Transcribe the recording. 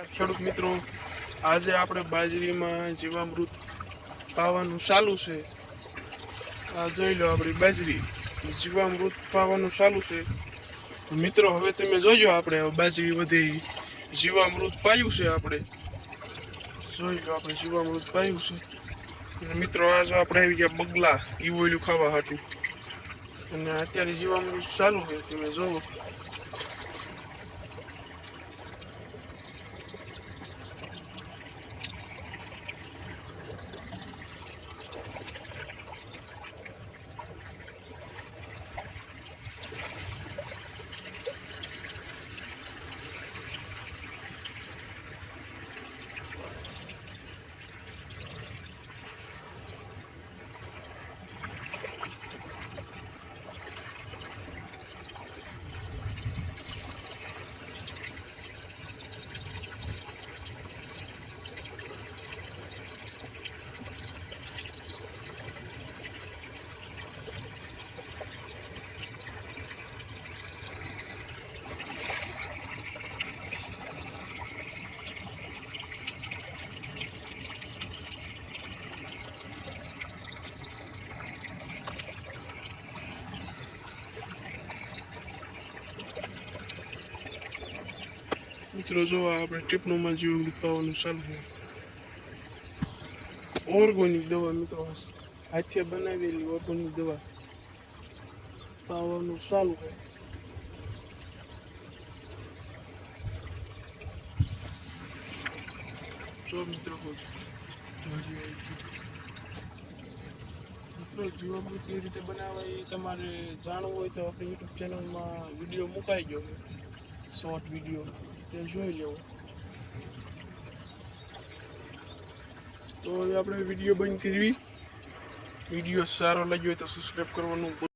ખેડૂત મિત્રો, આજે આપણે બાજરીમાં જીવામૃત પાવાનું ચાલુ છે. આ જોઈ લો, આપણી બાજરી જીવામૃત પાવાનું ચાલુ છે. મિત્રો, હવે તમે જોજો, આપણે બાજરી વધી જીવામૃત પાયું છે. આપણે જોઈ લો, આપણે જીવામૃત પાયું છે. અને મિત્રો, આજે આપણે આવી ગયા બગલા ઈવોયલું ખાવા હાટું. અને અત્યારે જીવામૃત ચાલુ છે, તમે જોવો. મિત્રો, જો આપણે ટીપણુંમાં જીવામૃત પાવાનું ચાલુ છે. ઓર્ગોનિક દવા મિત્રો, હાથે બનાવેલી ઓર્ગોનિક દવા પાવાનું ચાલુ છે. જો મિત્રો, જીવામૃત કેવી રીતે બનાવાય એ તમારે જાણવું હોય તો આપણે યુટ્યુબ ચેનલમાં વિડીયો મુકાઈ ગયો છે, શોર્ટ વિડીયો, તે જોઈ લેવો. તો હવે આપણે વિડીયો બંધ કરવી. વિડીયો સારો લાગ્યો હોય તો સબસ્ક્રાઈબ કરવાનું